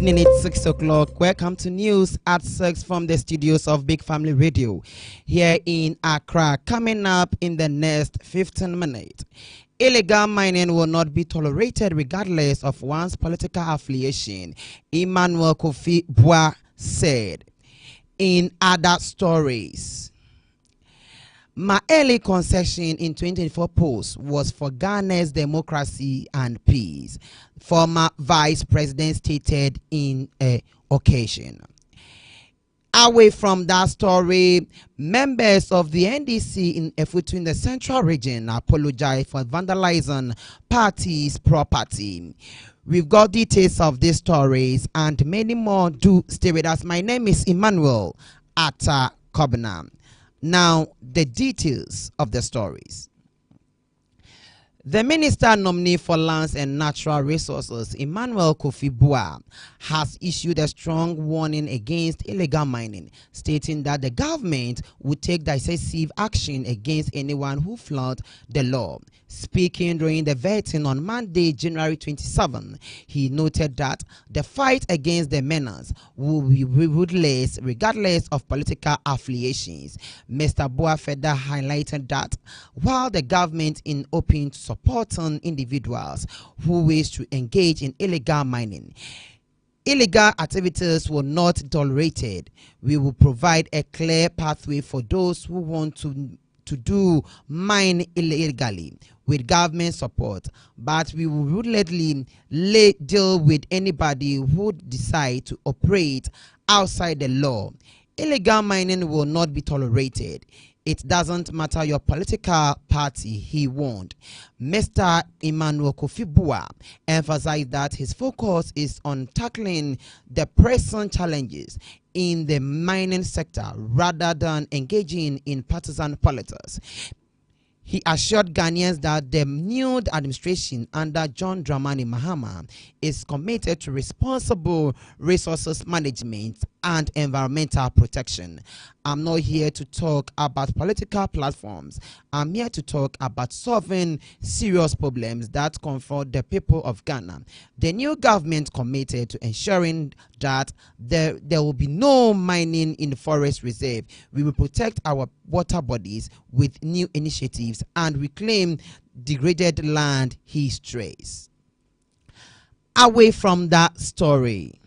evening, it's 6 o'clock. Welcome to News at 6 from the studios of Big Family Radio here in Accra. Coming up in the next 15 minutes. Illegal mining will not be tolerated regardless of one's political affiliation, Emmanuel Kofi Boah said. In other stories, my early concession in 2024 post was for Ghana's democracy and peace, former Vice President stated in an occasion. Away from that story, members of the NDC in Efutu in the Central Region apologize for vandalizing party's property. We've got details of these stories and many more. Do stay with us. My name is Emmanuel Atta Kobna. Now, the details of the stories. The Minister nominee for Lands and Natural Resources, Emmanuel Kofi Boah, has issued a strong warning against illegal mining, stating that the government would take decisive action against anyone who flouts the law. Speaking during the vetting on Monday, January 27, he noted that the fight against the menace will be ruthless regardless of political affiliations. Mr. Boah further highlighted that while the government is open to supporting individuals who wish to engage in illegal mining, illegal activities will not be tolerated. We will provide a clear pathway for those who want to do mine illegally with government support, but we will ruthlessly deal with anybody who decide to operate outside the law. Illegal mining will not be tolerated. It doesn't matter your political party, he warned. Mr. Emmanuel Kofi Boah emphasized that his focus is on tackling the present challenges in the mining sector rather than engaging in partisan politics. He assured Ghanaians that the new administration under John Dramani Mahama is committed to responsible resources management and environmental protection. I'm not here to talk about political platforms. I'm here to talk about solving serious problems that confront the people of Ghana. The new government committed to ensuring that there will be no mining in the forest reserve. We will protect our water bodies with new initiatives and reclaim degraded land, he stressed. Away from that story,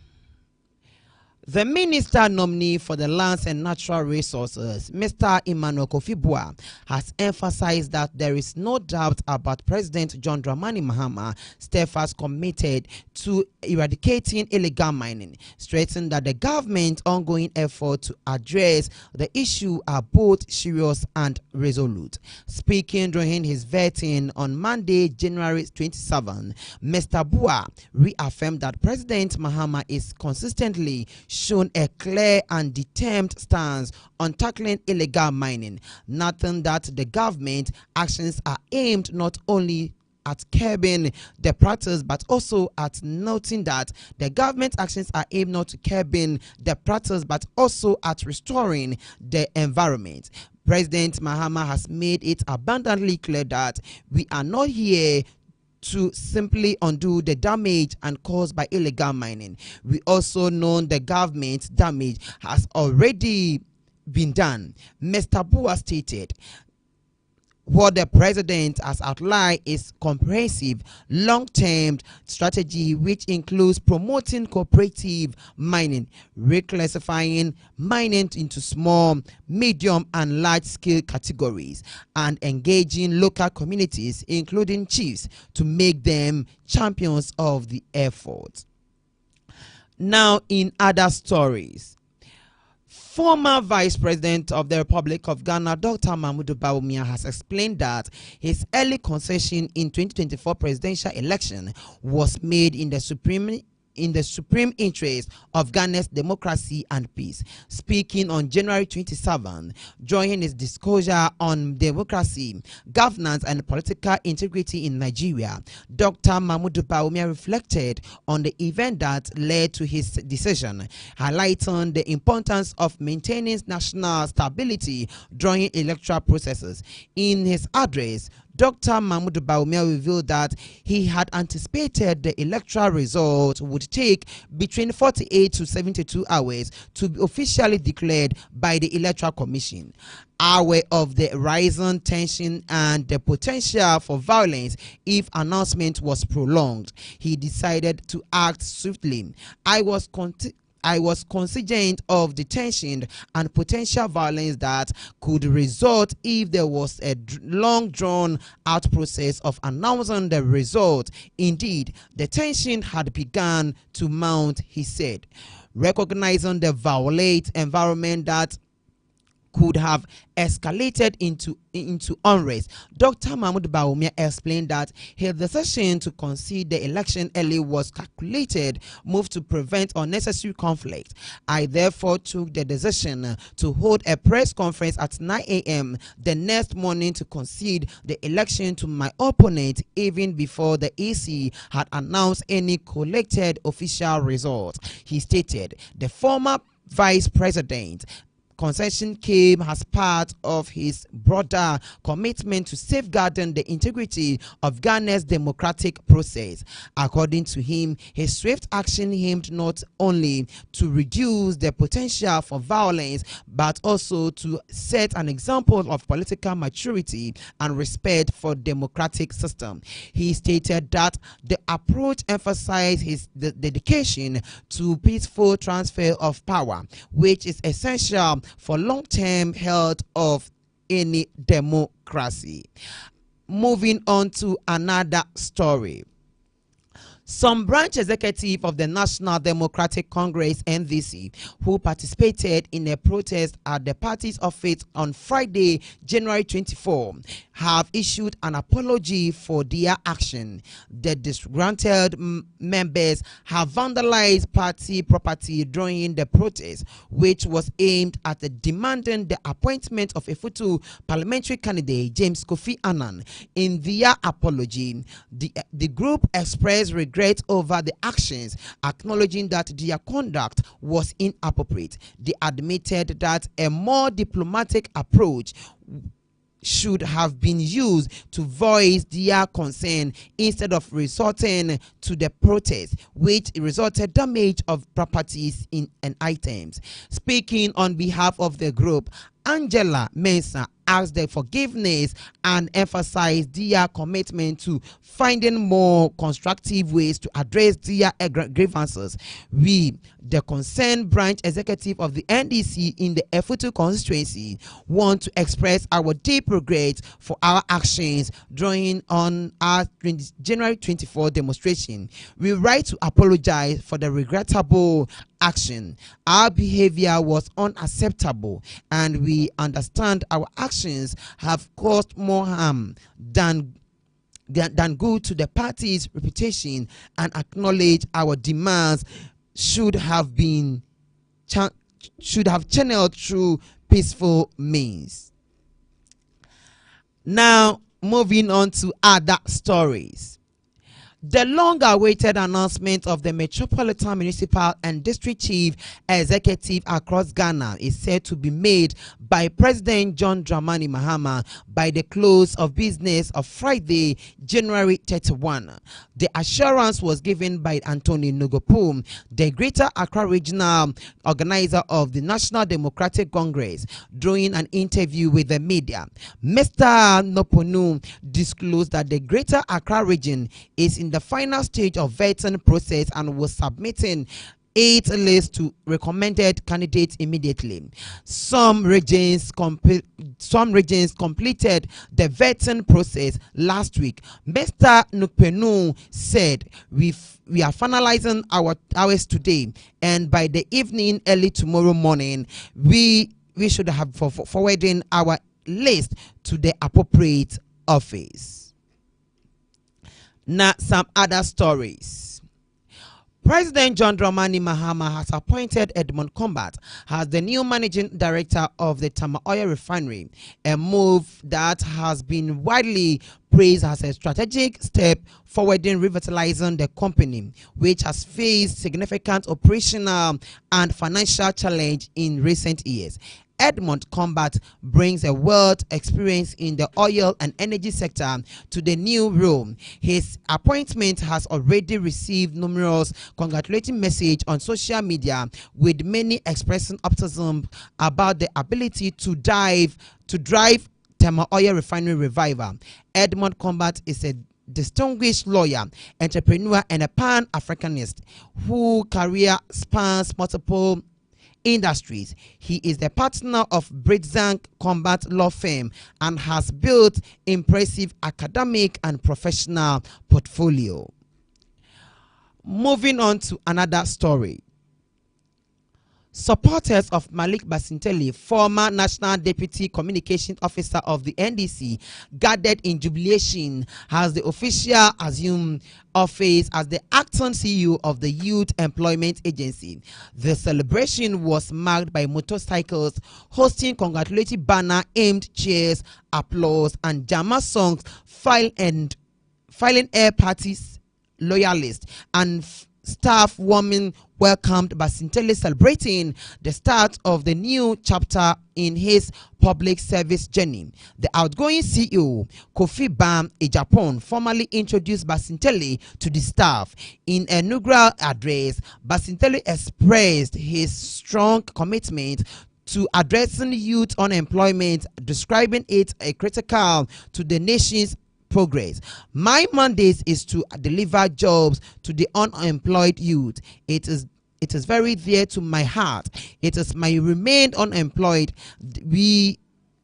the minister nominee for the Lands and Natural Resources, Mr. Emmanuel Kofi Boah, has emphasized that there is no doubt about President John Dramani Mahama steadfast committed to eradicating illegal mining, stressing that the government's ongoing effort to address the issue are both serious and resolute. Speaking during his vetting on Monday, January 27, Mr. Boah reaffirmed that President Mahama is consistently shown a clear and determined stance on tackling illegal mining, noting that the government actions are aimed not only at curbing the practice, but also at noting that the government actions are aimed not to curbing the practice, but also at restoring the environment. President Mahama has made it abundantly clear that we are not here to simply undo the damage and caused by illegal mining. We also know the government's damage has already been done. Mr. Boah stated, what the president has outlined is comprehensive long-term strategy which includes promoting cooperative mining, reclassifying mining into small, medium and large-scale categories, and engaging local communities, including chiefs, to make them champions of the effort. Now, in other stories, former Vice President of the Republic of Ghana, Dr. Mahmoud Bawumia, has explained that his early concession in 2024 presidential election was made in the supreme interest of Ghana's democracy and peace. Speaking on January 27, during his disclosure on democracy, governance and political integrity in Nigeria, Dr. Mahmoud Bawumia reflected on the event that led to his decision, highlighting the importance of maintaining national stability during electoral processes. In his address, Dr. Mahmoud Bawumia revealed that he had anticipated the electoral result would take between 48 to 72 hours to be officially declared by the Electoral Commission. Aware of the rising tension and the potential for violence if announcement was prolonged, he decided to act swiftly. I was cognizant of the tension and potential violence that could result if there was a long drawn out process of announcing the result. Indeed, the tension had begun to mount, he said. Recognizing the violent environment that could have escalated into unrest, Dr. Mahmoud Bawumia explained that his decision to concede the election early was calculated move to prevent unnecessary conflict. I therefore took the decision to hold a press conference at 9 a.m. the next morning to concede the election to my opponent even before the EC had announced any collected official result. He stated the former vice president concession came as part of his broader commitment to safeguarding the integrity of Ghana's democratic process. According to him, his swift action aimed not only to reduce the potential for violence, but also to set an example of political maturity and respect for democratic system. He stated that the approach emphasized his dedication to peaceful transfer of power, which is essential for long-term health of any democracy. Moving on to another story. Some branch executive of the National Democratic Congress (NDC) who participated in a protest at the party's office on Friday, January 24, have issued an apology for their action. The disgruntled members have vandalized party property during the protest, which was aimed at demanding the appointment of a future parliamentary candidate, James Kofi Annan. In their apology, the group expressed regret over the actions, acknowledging that their conduct was inappropriate. They admitted that a more diplomatic approach should have been used to voice their concern instead of resorting to the protest, which resulted damage of properties and items. Speaking on behalf of the group, Angela Mensah asked their forgiveness and emphasized their commitment to finding more constructive ways to address their grievances. We, the concerned branch executive of the NDC in the Efutu constituency, want to express our deep regret for our actions during on our January 24 demonstration. We write to apologize for the regrettable action. Our behavior was unacceptable, and we understand our actions have caused more harm than good to the party's reputation, and acknowledge our demands should have channeled through peaceful means. Now, moving on to other stories. The long-awaited announcement of the Metropolitan Municipal and District Chief Executive across Ghana is said to be made by President John Dramani Mahama by the close of business of Friday, January 31. The assurance was given by Anthony Nugopum, the Greater Accra Regional Organizer of the National Democratic Congress, during an interview with the media. Mr. Noponu disclosed that the Greater Accra region is in the final stage of vetting process and was submitting 8 lists to recommended candidates immediately. Some regions completed the vetting process last week. Mr. Nupenu said, we are finalizing ours today, and by the evening, early tomorrow morning, we should have forwarding our list to the appropriate office. Now, some other stories. President John Dramani Mahama has appointed Edmund Combat as the new managing director of the Tama Oil Refinery, a move that has been widely praised as a strategic step forward in revitalizing the company, which has faced significant operational and financial challenge in recent years. Edmond Combat brings a world experience in the oil and energy sector to the new role. His appointment has already received numerous congratulating messages on social media, with many expressing optimism about the ability to drive thermal oil refinery revival. Edmond Combat is a distinguished lawyer, entrepreneur, and a pan-Africanist whose career spans multiple industries. He is the partner of Britzank Combat Law Firm and has built impressive academic and professional portfolio. Moving on to another story. Supporters of Malik Basintelli, former National Deputy Communications Officer of the NDC, gathered in jubilation as the official assumed office as the acting CEO of the Youth Employment Agency. The celebration was marked by motorcycles, hosting congratulatory banner, aimed cheers, applause, and Jama songs, filing air parties, loyalists, and staff warming welcomed Basintelli, celebrating the start of the new chapter in his public service journey. The outgoing CEO, Kofi Bam Ejapon, formally introduced Basintelli to the staff. In an inaugural address, Basintelli expressed his strong commitment to addressing youth unemployment, describing it a critical to the nation's progress. My mandate is to deliver jobs to the unemployed youth. It is very dear to my heart. It is my remain unemployed, we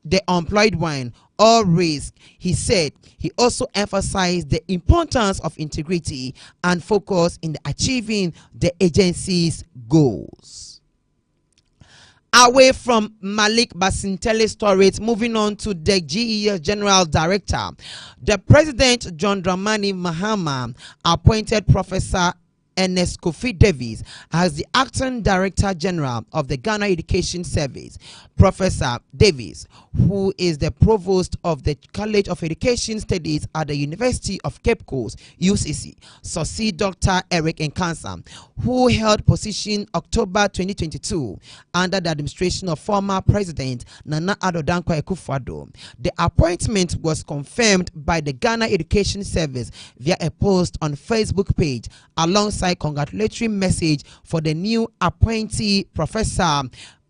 the unemployed one, all risk, he said. He also emphasized the importance of integrity and focus in achieving the agency's goals. Away from Malik Basintelli's stories, moving on to the GES General Director, the President John Dramani Mahama appointed Professor Ernest Kofi Davis as the Acting Director General of the Ghana Education Service. Professor Davis, who is the Provost of the College of Education Studies at the University of Cape Coast, UCC, succeed Dr. Eric Nkansa, who held position October 2022 under the administration of former President Nana Addo Dankwa Akufo-Addo. The appointment was confirmed by the Ghana Education Service via a post on Facebook page, alongside congratulatory message for the new appointee. Professor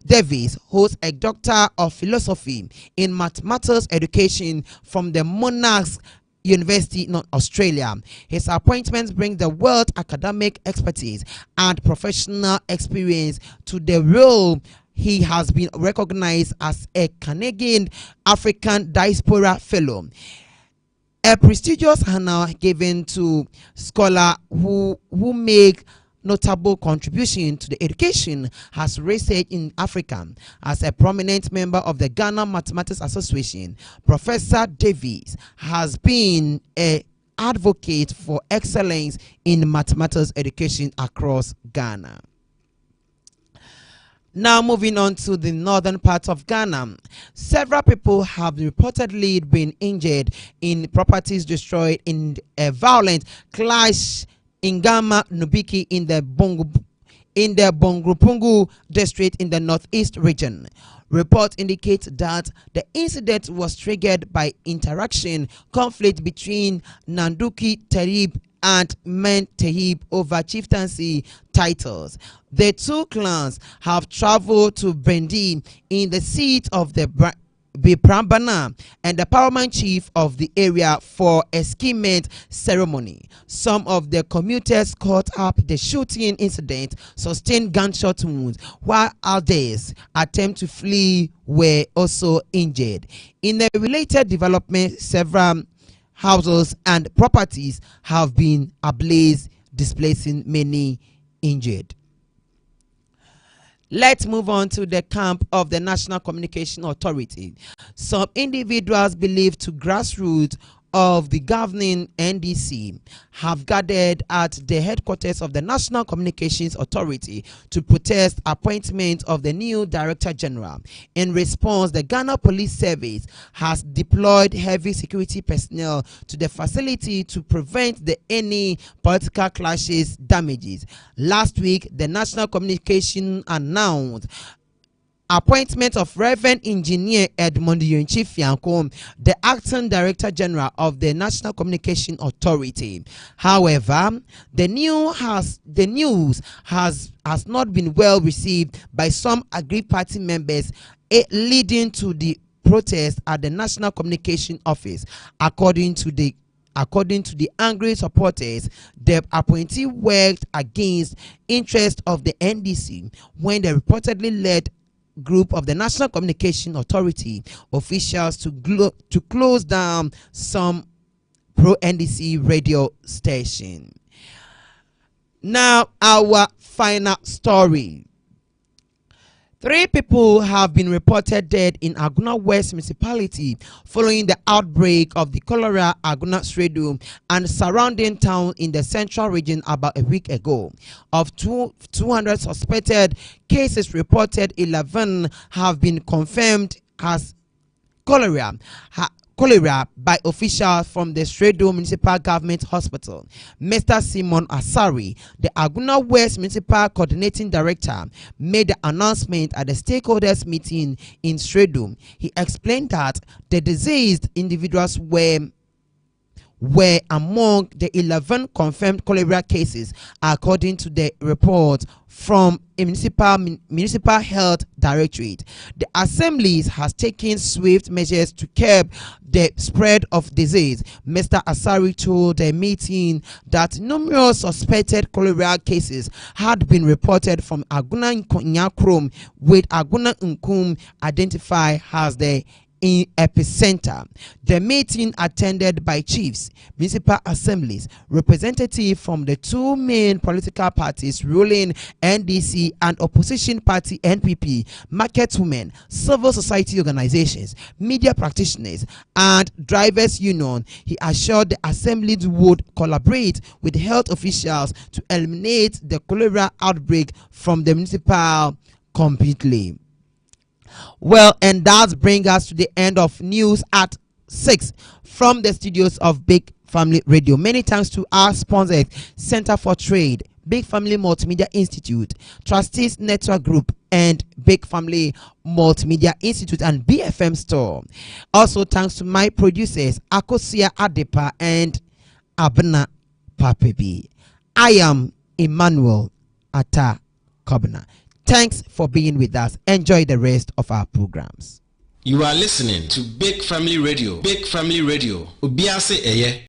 Davis holds a Doctor of Philosophy in Mathematics Education from the Monarchs University in Australia. His appointments bring the world academic expertise and professional experience to the role. He has been recognized as a Canadian African Diaspora Fellow, a prestigious honor given to scholars who make notable contribution to the education has research in Africa. As a prominent member of the Ghana Mathematics Association, Professor Davis has been an advocate for excellence in mathematics education across Ghana. Now moving on to the northern part of Ghana, several people have reportedly been injured in properties destroyed in a violent clash in Gama Nubiki in the Bongropungu district in the northeast region. Reports indicate that the incident was triggered by conflict between Nanduki Terib and Men Tehib over chieftaincy titles. The two clans have traveled to Bendi in the seat of the Biprambana and the paramount chief of the area for a schement ceremony. Some of the commuters caught up the shooting incident sustained gunshot wounds, while others attempt to flee were also injured. In a related development, several houses and properties have been ablaze, displacing many injured. Let's move on to the camp of the National Communication Authority. Some individuals believed to grassroots of the governing NDC have gathered at the headquarters of the National Communications Authority to protest appointment of the new Director General. In response, the Ghana Police Service has deployed heavy security personnel to the facility to prevent any political clashes damages. Last week, the National Communication announced appointment of Reverend Engineer Edmond Yonchi Fianco, the Acting Director General of the National Communication Authority. However, the news has not been well received by some aggrieved party members, leading to the protest at the National Communication Office. According to the angry supporters, the appointee worked against interest of the NDC when they reportedly led group of the National Communication Authority officials to close down some pro-NDC radio station. Now, our final story. 3 people have been reported dead in Aguna West Municipality following the outbreak of the cholera Aguna Sredo and surrounding town in the central region about a week ago. Of 200 suspected cases reported, 11 have been confirmed as cholera by officials from the Sredo Municipal Government Hospital. Mr. Simon Asari, the Aguna West Municipal Coordinating Director, made the announcement at the stakeholders meeting in Sredo. He explained that the diseased individuals were among the 11 confirmed cholera cases, according to the report from a municipal health directorate. The assemblies has taken swift measures to curb the spread of disease. Mr. Asari told the meeting that numerous suspected cholera cases had been reported from Aguna Nyakrom, with Aguna Nkum identified as the in epicenter. The meeting attended by chiefs, municipal assemblies, representatives from the 2 main political parties ruling NDC and opposition party NPP, market women, civil society organizations, media practitioners, and drivers union. He assured the assemblies would collaborate with health officials to eliminate the cholera outbreak from the municipal completely. Well, and that brings us to the end of news at 6 from the studios of Big Family Radio. Many thanks to our sponsors, Center for Trade, Big Family Multimedia Institute, Trustees Network Group, and Big Family Multimedia Institute and BFM Store. Also thanks to my producers, Akosia Adepa and Abna Papebi. I am Emmanuel Atta Kobna. Thanks for being with us. Enjoy the rest of our programs. You are listening to Big Family Radio. Big Family Radio. Obiase Eye.